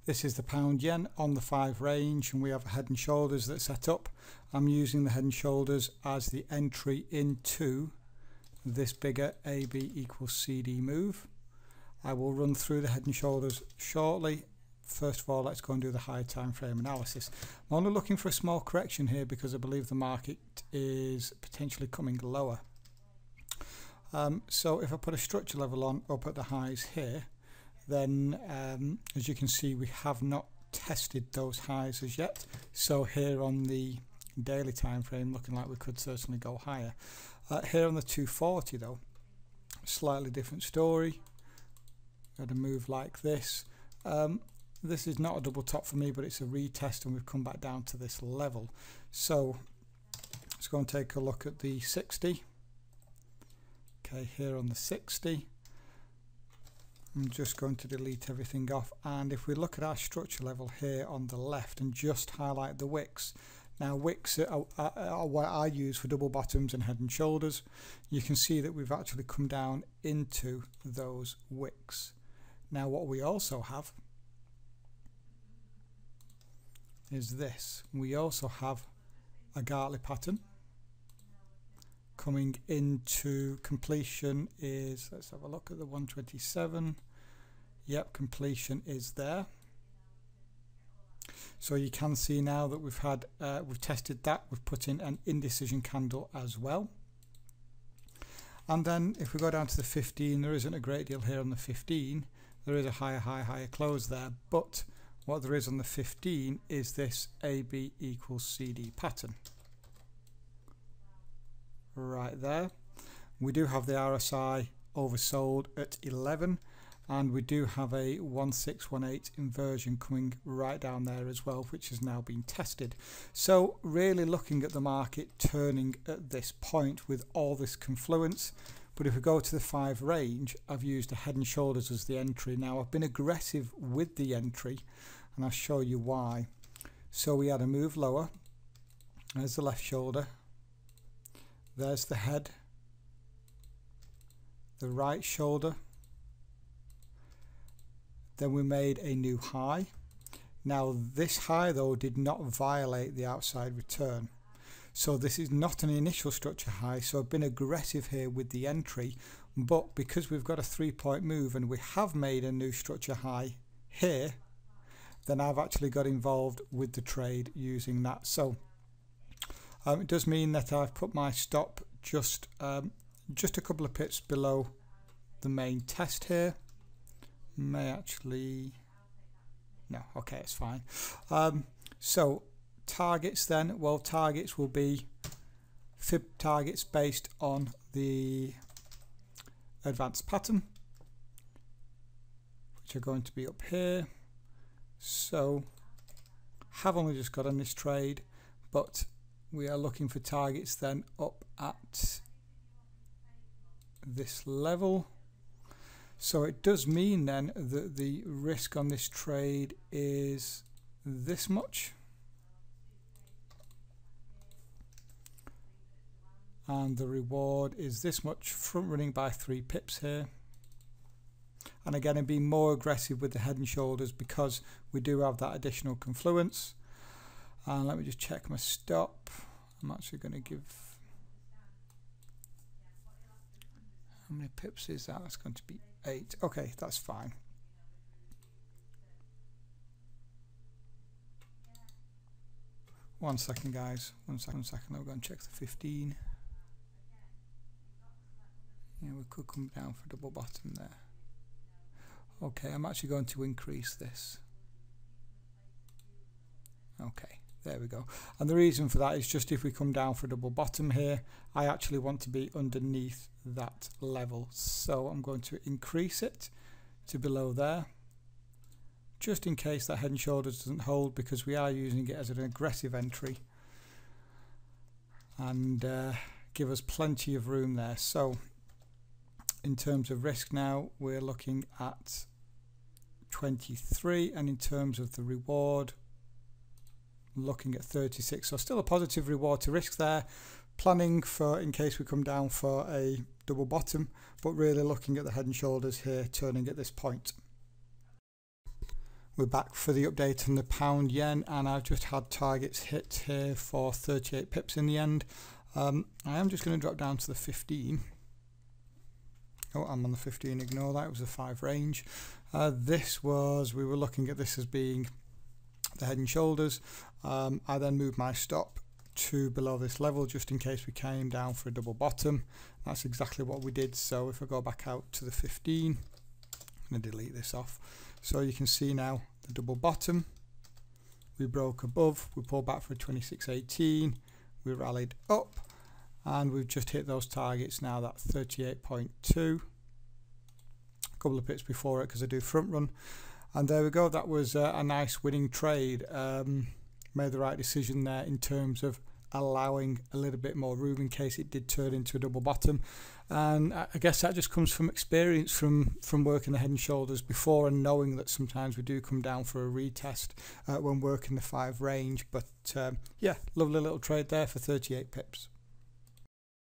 This is the pound yen on the 5 range, and we have a head and shoulders that's set up. I'm using the head and shoulders as the entry into this bigger AB equals CD move. I will run through the head and shoulders shortly. First of all, let's go and do the high time frame analysis. I'm only looking for a small correction here because I believe the market is potentially coming lower. So if I put a structure level on up at the highs here, then as you can see, we have not tested those highs as yet. So here on the daily time frame, looking like we could certainly go higher. Here on the 240 though, slightly different story. Got a move like this. This is not a double top for me, but it's a retest, and we've come back down to this level. So let's go and take a look at the 60. Okay, here on the 60, I'm just going to delete everything off, and if we look at our structure level here on the left and just highlight the wicks. Now wicks are what I use for double bottoms and head and shoulders. You can see that we've actually come down into those wicks. Now what we also have is this. We also have a Gartley pattern coming into completion is, let's have a look at the 127. Yep, completion is there. So you can see now that we've had we've tested that. We've put in an indecision candle as well. And then if we go down to the 15, there isn't a great deal here on the 15. There is a higher high, higher close there, but what there is on the 15 is this AB equals CD pattern. Right there. We do have the RSI oversold at 11, and we do have a 1618 inversion coming right down there as well, which has now been tested. So really looking at the market turning at this point with all this confluence. But if we go to the 5 range, I've used a head and shoulders as the entry. Now I've been aggressive with the entry, and I'll show you why. So we had a move lower. There's the left shoulder. There's the head, the right shoulder. Then we made a new high. Now this high though did not violate the outside return. So this is not an initial structure high, so I've been aggressive here with the entry, but because we've got a 3-point move and we have made a new structure high here, then I've actually got involved with the trade using that. So it does mean that I've put my stop just a couple of pips below the main test here. May actually, no, okay, it's fine. So targets then, well, targets will be fib targets based on the advanced pattern, which are going to be up here. So have only just got on this trade, but we are looking for targets then up at this level. So it does mean then that the risk on this trade is this much. And the reward is this much, front running by 3 pips here. And again, I'm being more aggressive with the head and shoulders because we do have that additional confluence. And let me just check my stop. I'm actually going to give, how many pips is that? That's going to be 8. Okay, that's fine. One second, guys. One second. I'll go and check the 15. Yeah, we could come down for double bottom there. Okay, I'm actually going to increase this. Okay, there we go. And the reason for that is just if we come down for a double bottom here, I actually want to be underneath that level. So I'm going to increase it to below there, just in case that head and shoulders doesn't hold, because we are using it as an aggressive entry, and give us plenty of room there. So in terms of risk now, we're looking at 23, and in terms of the reward, looking at 36. So still a positive reward to risk there, planning for in case we come down for a double bottom, but really looking at the head and shoulders here turning at this point. We're back for the update on the pound yen, and I've just had targets hit here for 38 pips in the end. I am just going to drop down to the 15. Oh, I'm on the 15, ignore that, it was a 5 range. We were looking at this as being the head and shoulders. I then moved my stop to below this level just in case we came down for a double bottom. That's exactly what we did. So if I go back out to the 15, I'm going to delete this off. So you can see now the double bottom, we broke above, we pulled back for 26.18, we rallied up, and we've just hit those targets now, that 38.2, a couple of pips before it because I do front run, and there we go. That was a nice winning trade. Made the right decision there in terms of allowing a little bit more room in case it did turn into a double bottom. And I guess that just comes from experience from working the head and shoulders before, and knowing that sometimes we do come down for a retest when working the 5 range. But yeah, lovely little trade there for 38 pips.